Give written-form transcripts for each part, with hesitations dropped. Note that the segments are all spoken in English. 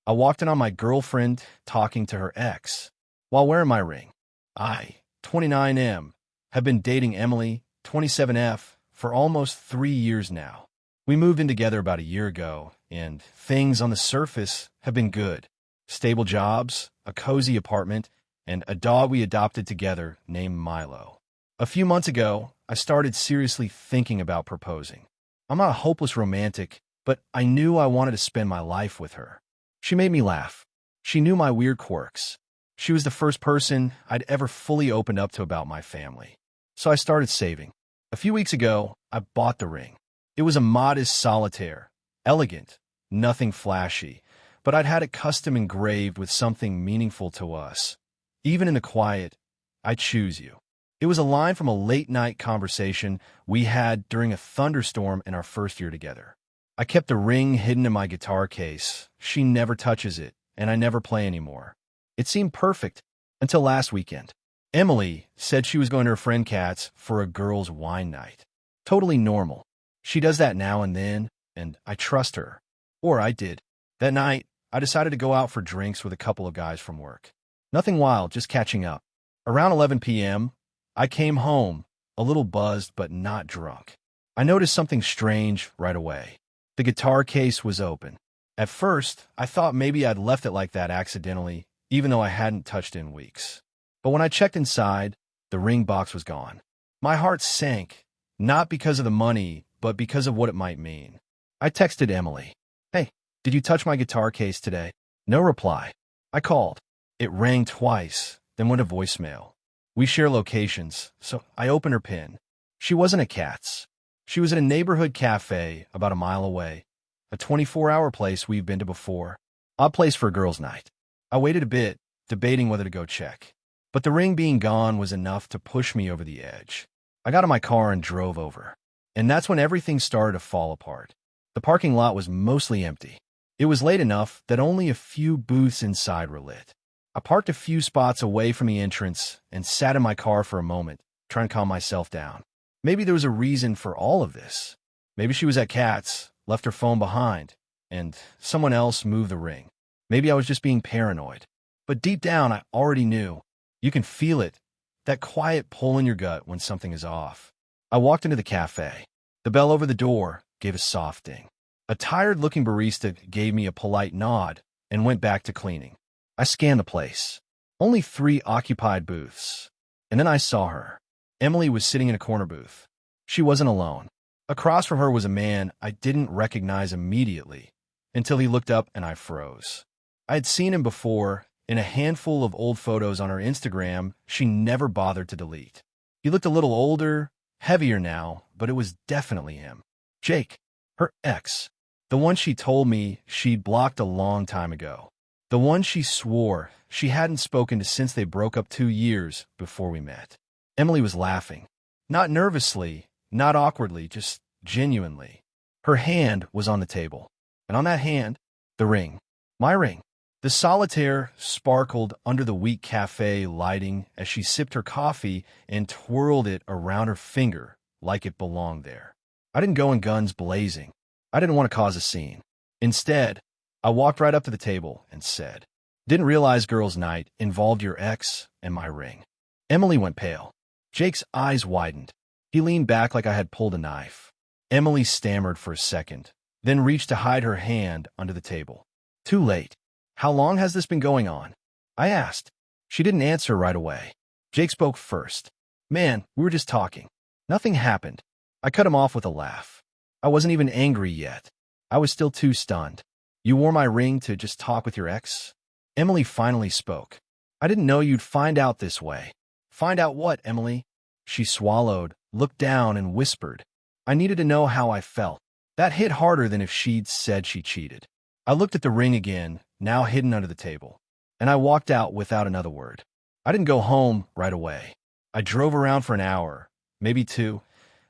I walked in on my girlfriend talking to her ex while wearing my ring. I, 29M, have been dating Emily, 27F, for almost 3 years now. We moved in together about a year ago, and things on the surface have been good. Stable jobs, a cozy apartment, and a dog we adopted together named Milo. A few months ago, I started seriously thinking about proposing. I'm not a hopeless romantic, but I knew I wanted to spend my life with her. She made me laugh. She knew my weird quirks. She was the first person I'd ever fully opened up to about my family. So I started saving. A few weeks ago, I bought the ring. It was a modest solitaire, elegant, nothing flashy, but I'd had it custom engraved with something meaningful to us. Even in the quiet, I choose you. It was a line from a late-night conversation we had during a thunderstorm in our first year together. I kept the ring hidden in my guitar case. She never touches it, and I never play anymore. It seemed perfect until last weekend. Emily said she was going to her friend Kat's for a girls' wine night. Totally normal. She does that now and then, and I trust her. Or I did. That night, I decided to go out for drinks with a couple of guys from work. Nothing wild, just catching up. Around 11 p.m., I came home, a little buzzed but not drunk. I noticed something strange right away. The guitar case was open. At first, I thought maybe I'd left it like that accidentally, even though I hadn't touched it in weeks. But when I checked inside, the ring box was gone. My heart sank, not because of the money, but because of what it might mean. I texted Emily, "Hey, did you touch my guitar case today?" No reply. I called. It rang twice, then went to voicemail. We share locations, so I opened her PIN. She wasn't at Kat's. She was at a neighborhood cafe about a mile away, a 24-hour place we've been to before. Odd place for a girls' night. I waited a bit, debating whether to go check. But the ring being gone was enough to push me over the edge. I got in my car and drove over. And that's when everything started to fall apart. The parking lot was mostly empty. It was late enough that only a few booths inside were lit. I parked a few spots away from the entrance and sat in my car for a moment, trying to calm myself down. Maybe there was a reason for all of this. Maybe she was at Kat's, left her phone behind, and someone else moved the ring. Maybe I was just being paranoid. But deep down, I already knew. You can feel it, that quiet pull in your gut when something is off. I walked into the cafe. The bell over the door gave a soft ding. A tired-looking barista gave me a polite nod and went back to cleaning. I scanned the place. Only 3 occupied booths. And then I saw her. Emily was sitting in a corner booth. She wasn't alone. Across from her was a man I didn't recognize immediately until he looked up and I froze. I had seen him before in a handful of old photos on her Instagram she never bothered to delete. He looked a little older, heavier now, but it was definitely him. Jake, her ex. The one she told me she'd blocked a long time ago. The one she swore she hadn't spoken to since they broke up 2 years before we met. Emily was laughing. Not nervously, not awkwardly, just genuinely. Her hand was on the table. And on that hand, the ring. My ring. The solitaire sparkled under the weak cafe lighting as she sipped her coffee and twirled it around her finger like it belonged there. I didn't go in guns blazing. I didn't want to cause a scene. Instead, I walked right up to the table and said, "Didn't realize girls' night involved your ex and my ring." Emily went pale. Jake's eyes widened. He leaned back like I had pulled a knife. Emily stammered for a second, then reached to hide her hand under the table. Too late. "How long has this been going on?" I asked. She didn't answer right away. Jake spoke first. "Man, we were just talking. Nothing happened." I cut him off with a laugh. I wasn't even angry yet. I was still too stunned. "You wore my ring to just talk with your ex?" Emily finally spoke. "I didn't know you'd find out this way." "Find out what, Emily?" She swallowed, looked down, and whispered. I needed to know how I felt. That hit harder than if she'd said she cheated. I looked at the ring again, now hidden under the table, and I walked out without another word. I didn't go home right away. I drove around for an hour, maybe 2.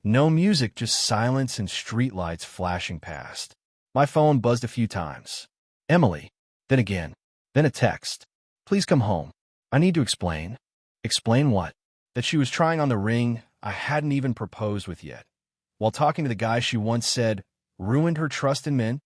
No music, just silence and streetlights flashing past. My phone buzzed a few times. Emily. Then again. Then a text. "Please come home. I need to explain." Explain what? That she was trying on the ring I hadn't even proposed with yet, while talking to the guy she once said ruined her trust in men?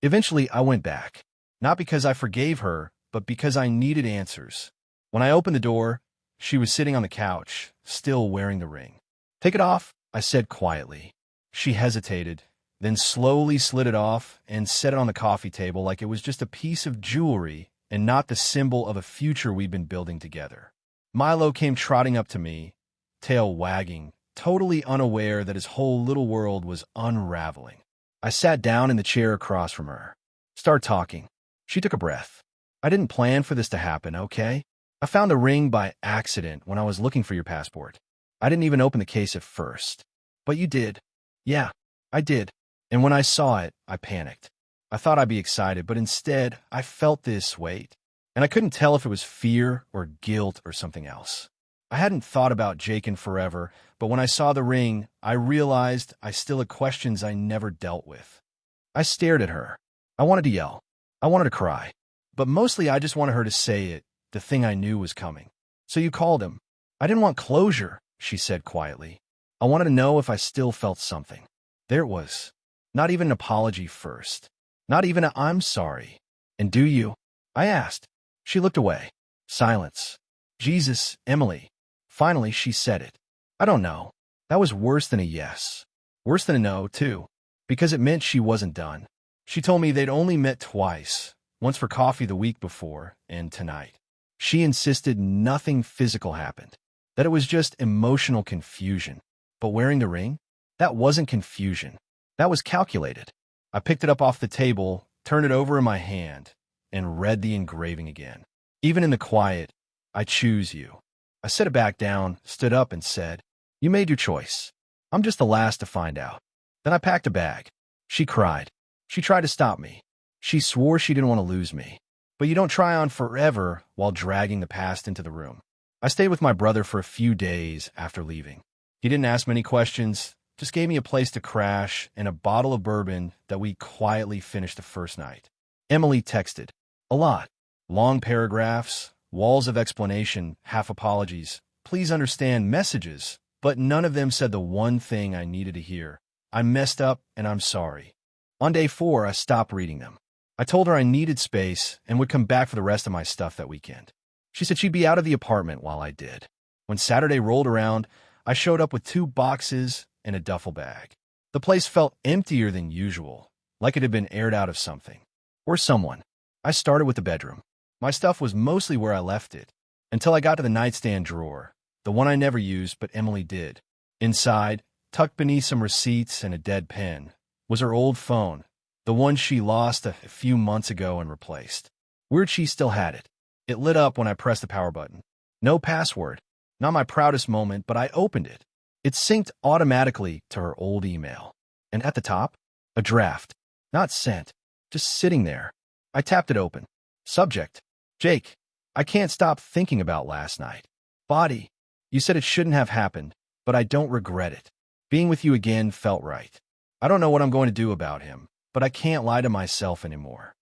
Eventually, I went back. Not because I forgave her, but because I needed answers. When I opened the door, she was sitting on the couch, still wearing the ring. "Take it off," I said quietly. She hesitated, then slowly slid it off and set it on the coffee table like it was just a piece of jewelry and not the symbol of a future we'd been building together. Milo came trotting up to me, tail wagging, totally unaware that his whole little world was unraveling. I sat down in the chair across from her. "Start talking." She took a breath. "I didn't plan for this to happen, okay? I found the ring by accident when I was looking for your passport. I didn't even open the case at first. But you did." "Yeah, I did. And when I saw it, I panicked. I thought I'd be excited, but instead, I felt this weight. And I couldn't tell if it was fear or guilt or something else. I hadn't thought about Jake in forever, but when I saw the ring, I realized I still had questions I never dealt with." I stared at her. I wanted to yell. I wanted to cry. But mostly I just wanted her to say it, the thing I knew was coming. "So you called him." "I didn't want closure," she said quietly. "I wanted to know if I still felt something." There it was. Not even an apology first. Not even a "I'm sorry." "And do you?" I asked. She looked away. Silence. "Jesus, Emily." Finally, she said it. "I don't know." That was worse than a yes. Worse than a no, too. Because it meant she wasn't done. She told me they'd only met twice. Once for coffee the week before, and tonight. She insisted nothing physical happened. That it was just emotional confusion. But wearing the ring? That wasn't confusion. That was calculated. I picked it up off the table, turned it over in my hand, and read the engraving again. Even in the quiet, "I choose you." I set it back down, stood up, and said, "You made your choice. I'm just the last to find out." Then I packed a bag. She cried. She tried to stop me. She swore she didn't want to lose me. But you don't try on forever while dragging the past into the room. I stayed with my brother for a few days after leaving. He didn't ask many questions, just gave me a place to crash and a bottle of bourbon that we quietly finished the first night. Emily texted. A lot. Long paragraphs, walls of explanation, half apologies, please understand messages, but none of them said the one thing I needed to hear. "I messed up and I'm sorry." On day 4, I stopped reading them. I told her I needed space and would come back for the rest of my stuff that weekend. She said she'd be out of the apartment while I did. When Saturday rolled around, I showed up with 2 boxes and a duffel bag. The place felt emptier than usual, like it had been aired out of something. Or someone. I started with the bedroom. My stuff was mostly where I left it, until I got to the nightstand drawer, the one I never used but Emily did. Inside, tucked beneath some receipts and a dead pen, was her old phone, the one she lost a few months ago and replaced. Weird she still had it. It lit up when I pressed the power button. No password. Not my proudest moment, but I opened it. It synced automatically to her old email. And at the top, a draft. Not sent. Just sitting there. I tapped it open. Subject. Jake, I can't stop thinking about last night. Body. You said it shouldn't have happened, but I don't regret it. Being with you again felt right. I don't know what I'm going to do about him, but I can't lie to myself anymore.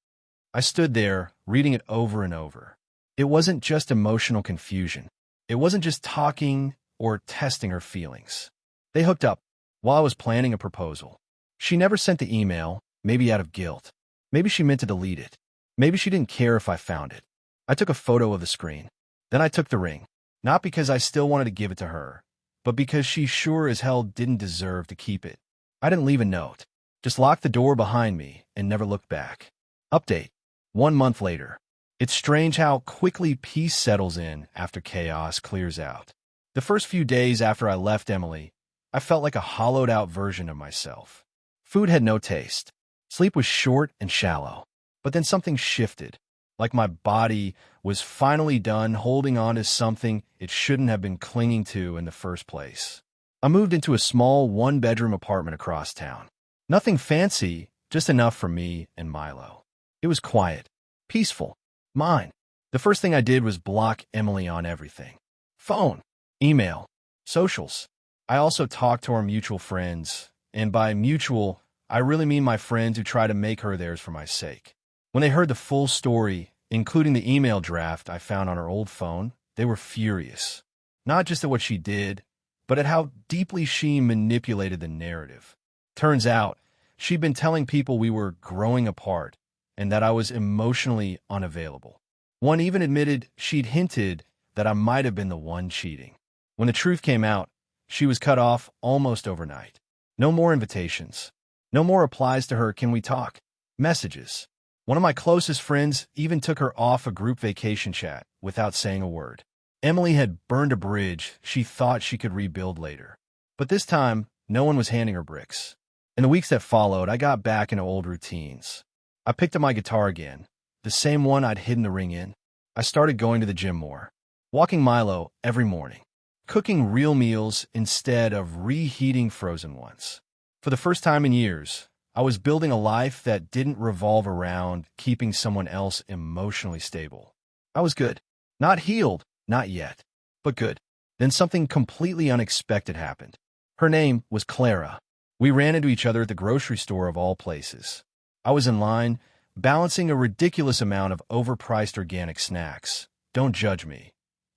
I stood there, reading it over and over. It wasn't just emotional confusion. It wasn't just talking or testing her feelings. They hooked up while I was planning a proposal. She never sent the email, maybe out of guilt. Maybe she meant to delete it. Maybe she didn't care if I found it. I took a photo of the screen. Then I took the ring. Not because I still wanted to give it to her, but because she sure as hell didn't deserve to keep it. I didn't leave a note. Just locked the door behind me and never looked back. Update. 1 month later. It's strange how quickly peace settles in after chaos clears out. The first few days after I left Emily, I felt like a hollowed-out version of myself. Food had no taste. Sleep was short and shallow. But then something shifted, like my body was finally done holding on to something it shouldn't have been clinging to in the first place. I moved into a small 1-bedroom apartment across town. Nothing fancy, just enough for me and Milo. It was quiet, peaceful, mine. The first thing I did was block Emily on everything. Phone, email, socials. I also talked to our mutual friends, and by mutual, I really mean my friends who try to make her theirs for my sake. When they heard the full story, including the email draft I found on her old phone, they were furious. Not just at what she did, but at how deeply she manipulated the narrative. Turns out, she'd been telling people we were growing apart, and that I was emotionally unavailable. One even admitted she'd hinted that I might have been the one cheating. When the truth came out, she was cut off almost overnight. No more invitations. No more replies to her "Can we talk?" messages. One of my closest friends even took her off a group vacation chat without saying a word. Emily had burned a bridge she thought she could rebuild later. But this time, no one was handing her bricks. In the weeks that followed, I got back into old routines. I picked up my guitar again, the same one I'd hidden the ring in. I started going to the gym more, walking Milo every morning, cooking real meals instead of reheating frozen ones. For the first time in years, I was building a life that didn't revolve around keeping someone else emotionally stable. I was good. Not healed, not yet, but good. Then something completely unexpected happened. Her name was Clara. We ran into each other at the grocery store of all places. I was in line, balancing a ridiculous amount of overpriced organic snacks. Don't judge me.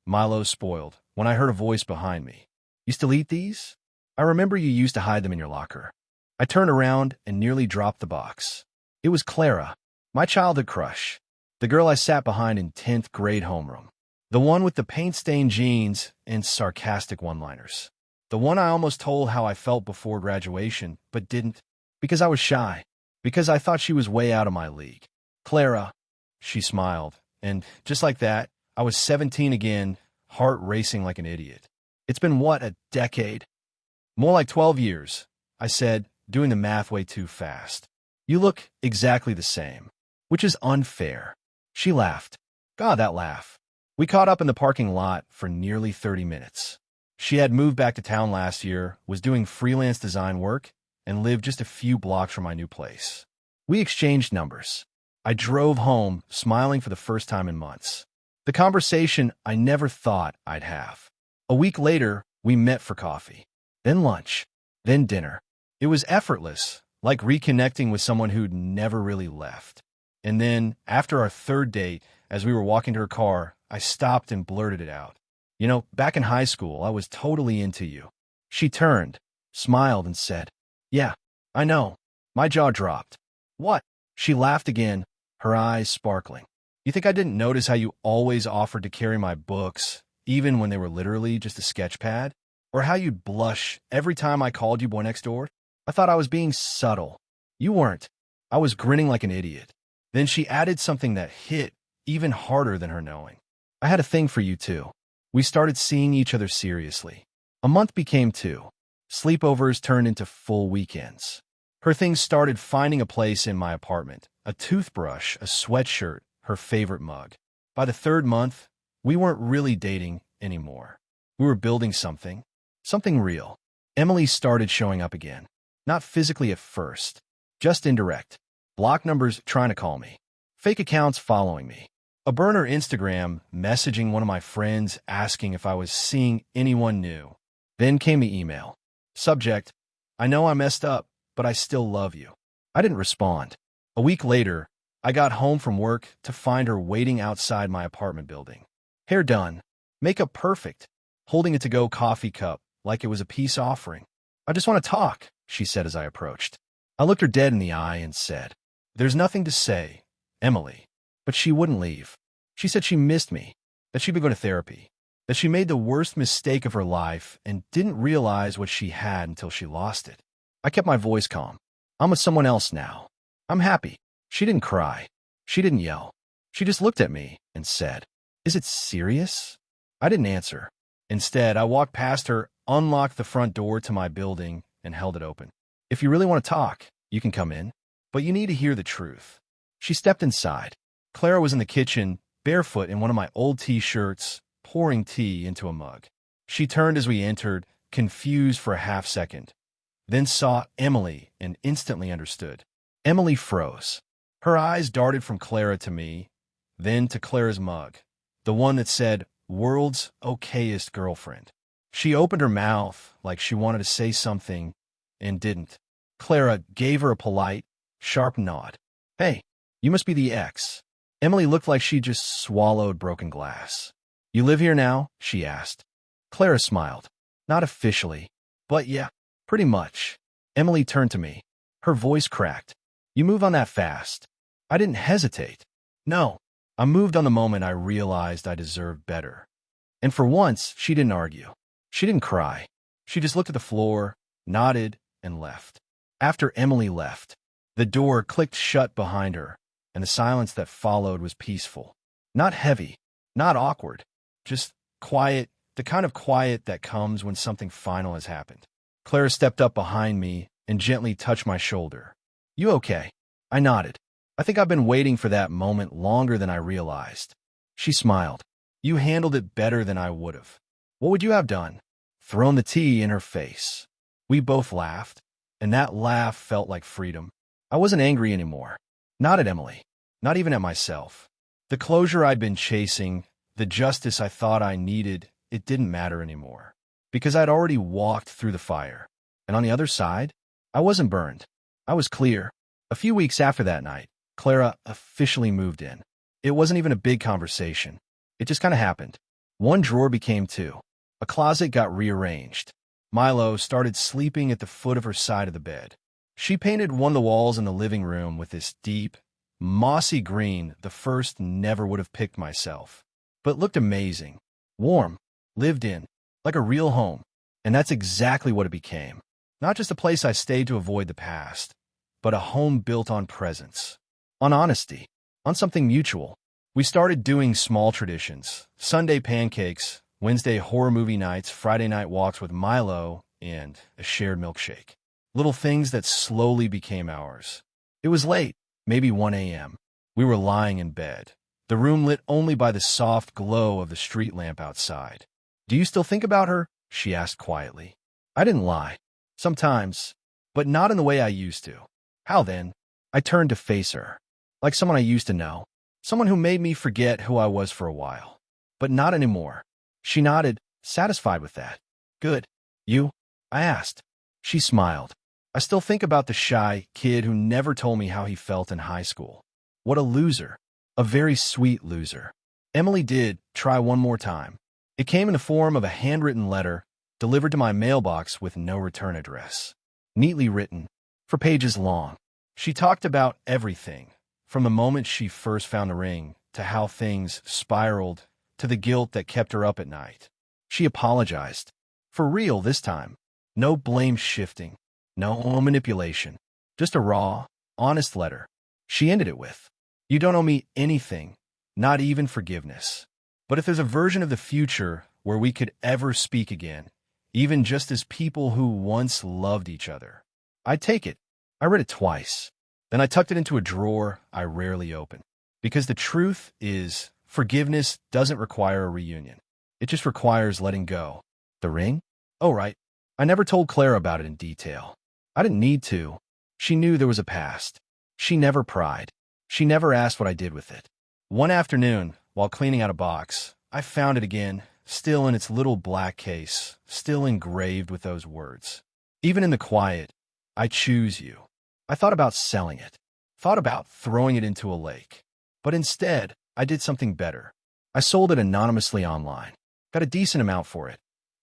Milo spoiled when I heard a voice behind me. "You still eat these? I remember you used to hide them in your locker." I turned around and nearly dropped the box. It was Clara, my childhood crush, the girl I sat behind in 10th grade homeroom, the one with the paint-stained jeans and sarcastic one-liners, the one I almost told how I felt before graduation but didn't, because I was shy, because I thought she was way out of my league. "Clara," she smiled, and just like that, I was 17 again, heart racing like an idiot. "It's been, what, a decade?" "More like 12 years, I said, doing the math way too fast. "You look exactly the same, which is unfair." She laughed. God, that laugh. We caught up in the parking lot for nearly 30 minutes. She had moved back to town last year, was doing freelance design work, and lived just a few blocks from my new place. We exchanged numbers. I drove home, smiling for the first time in months. The conversation I never thought I'd have. A week later, we met for coffee. Then lunch. Then dinner. It was effortless, like reconnecting with someone who'd never really left. And then, after our third date, as we were walking to her car, I stopped and blurted it out. "You know, back in high school, I was totally into you." She turned, smiled, and said, "Yeah, I know." My jaw dropped. "What?" She laughed again, her eyes sparkling. "You think I didn't notice how you always offered to carry my books, even when they were literally just a sketch pad? Or how you'd blush every time I called you boy next door? I thought I was being subtle. You weren't." I was grinning like an idiot. Then she added something that hit even harder than her knowing. "I had a thing for you, too." We started seeing each other seriously. A month became 2. Sleepovers turned into full weekends. Her things started finding a place in my apartment: a toothbrush, a sweatshirt, her favorite mug. By the 3rd month, we weren't really dating anymore. We were building something real. Emily started showing up again. Not physically at first, just indirect. Block numbers trying to call me. Fake accounts following me. A burner Instagram messaging one of my friends asking if I was seeing anyone new. Then came the email. Subject: "I know I messed up, but I still love you." I didn't respond. A week later, I got home from work to find her waiting outside my apartment building. Hair done, makeup perfect, holding a to-go coffee cup like it was a peace offering. "I just want to talk," she said as I approached. I looked her dead in the eye and said, "There's nothing to say, Emily." But she wouldn't leave. She said she missed me, that she'd been going to therapy, that she made the worst mistake of her life and didn't realize what she had until she lost it. I kept my voice calm. "I'm with someone else now. I'm happy." She didn't cry. She didn't yell. She just looked at me and said, "Is it serious?" I didn't answer. Instead, I walked past her, unlocked the front door to my building, and held it open. "If you really want to talk, you can come in, but you need to hear the truth." She stepped inside. Clara was in the kitchen, barefoot in one of my old t-shirts, pouring tea into a mug. She turned as we entered, confused for a half second, then saw Emily and instantly understood. Emily froze. Her eyes darted from Clara to me, then to Clara's mug, the one that said, "World's okayest girlfriend." She opened her mouth like she wanted to say something and didn't. Clara gave her a polite, sharp nod. "Hey, you must be the ex." Emily looked like she just swallowed broken glass. "You live here now?" she asked. Clara smiled. "Not officially, but yeah, pretty much." Emily turned to me. Her voice cracked. "You move on that fast." I didn't hesitate. No, I moved on the moment I realized I deserved better. And for once, she didn't argue. She didn't cry. She just looked at the floor, nodded, and left. After Emily left, the door clicked shut behind her, and the silence that followed was peaceful. Not heavy, not awkward, just quiet, the kind of quiet that comes when something final has happened. Clara stepped up behind me and gently touched my shoulder. "You okay?" I nodded. "I think I've been waiting for that moment longer than I realized." She smiled. "You handled it better than I would have." "What would you have done?" "Thrown the tea in her face." We both laughed, and that laugh felt like freedom. I wasn't angry anymore. Not at Emily. Not even at myself. The closure I'd been chasing, the justice I thought I needed, it didn't matter anymore. Because I'd already walked through the fire. And on the other side, I wasn't burned. I was clear. A few weeks after that night, Clara officially moved in. It wasn't even a big conversation. It just kind of happened. One drawer became two. A closet got rearranged. Milo started sleeping at the foot of her side of the bed. She painted one of the walls in the living room with this deep, mossy green the first never would have picked myself. But looked amazing. Warm. Lived in. Like a real home. And that's exactly what it became. Not just a place I stayed to avoid the past, but a home built on presence. On honesty. On something mutual. We started doing small traditions. Sunday pancakes, Wednesday horror movie nights, Friday night walks with Milo, and a shared milkshake. Little things that slowly became ours. It was late, maybe 1 a.m. We were lying in bed, the room lit only by the soft glow of the street lamp outside. "Do you still think about her?" she asked quietly. I didn't lie. Sometimes, but not in the way I used to. How then? I turned to face her. Like someone I used to know. Someone who made me forget who I was for a while. But not anymore. She nodded, satisfied with that. "Good. You?" I asked. She smiled. "I still think about the shy kid who never told me how he felt in high school. What a loser. A very sweet loser." Emily did try one more time. It came in the form of a handwritten letter delivered to my mailbox with no return address. Neatly written, for pages long. She talked about everything, from the moment she first found the ring, to how things spiraled, to the guilt that kept her up at night. She apologized. For real this time. No blame shifting. No manipulation. Just a raw, honest letter. She ended it with, "You don't owe me anything, not even forgiveness. But if there's a version of the future where we could ever speak again, even just as people who once loved each other, I'd take it." I read it twice. Then I tucked it into a drawer I rarely open. Because the truth is, forgiveness doesn't require a reunion. It just requires letting go. The ring? Oh, right. I never told Clara about it in detail. I didn't need to. She knew there was a past. She never pried. She never asked what I did with it. One afternoon, while cleaning out a box, I found it again, still in its little black case, still engraved with those words. Even in the quiet, "I choose you." I thought about selling it. Thought about throwing it into a lake. But instead, I did something better. I sold it anonymously online. Got a decent amount for it.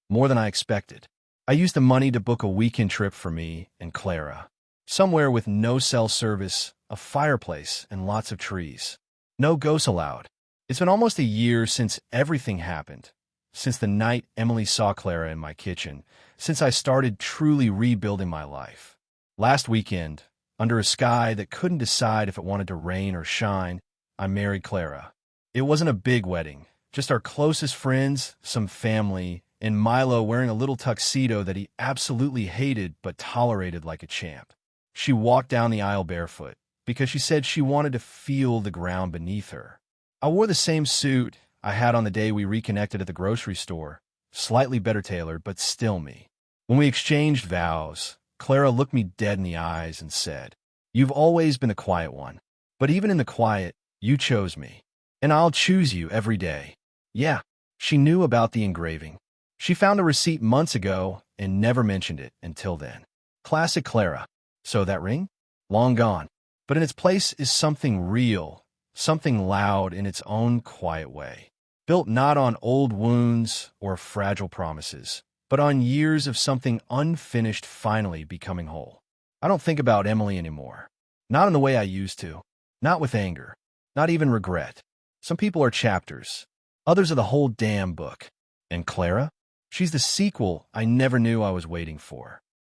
More than I expected. I used the money to book a weekend trip for me and Clara. Somewhere with no cell service, a fireplace, and lots of trees. No ghosts allowed. It's been almost a year since everything happened. Since the night Emily saw Clara in my kitchen. Since I started truly rebuilding my life. Last weekend, under a sky that couldn't decide if it wanted to rain or shine, I married Clara. It wasn't a big wedding, just our closest friends, some family, and Milo wearing a little tuxedo that he absolutely hated but tolerated like a champ. She walked down the aisle barefoot because she said she wanted to feel the ground beneath her. I wore the same suit I had on the day we reconnected at the grocery store, slightly better tailored, but still me. When we exchanged vows, Clara looked me dead in the eyes and said, "You've always been the quiet one, but even in the quiet, you chose me, and I'll choose you every day." Yeah, she knew about the engraving. She found a receipt months ago and never mentioned it until then. Classic Clara. So that ring? Long gone. But in its place is something real, something loud in its own quiet way. Built not on old wounds or fragile promises, but on years of something unfinished finally becoming whole. I don't think about Emily anymore. Not in the way I used to. Not with anger. Not even regret. Some people are chapters. Others are the whole damn book. And Clara? She's the sequel I never knew I was waiting for.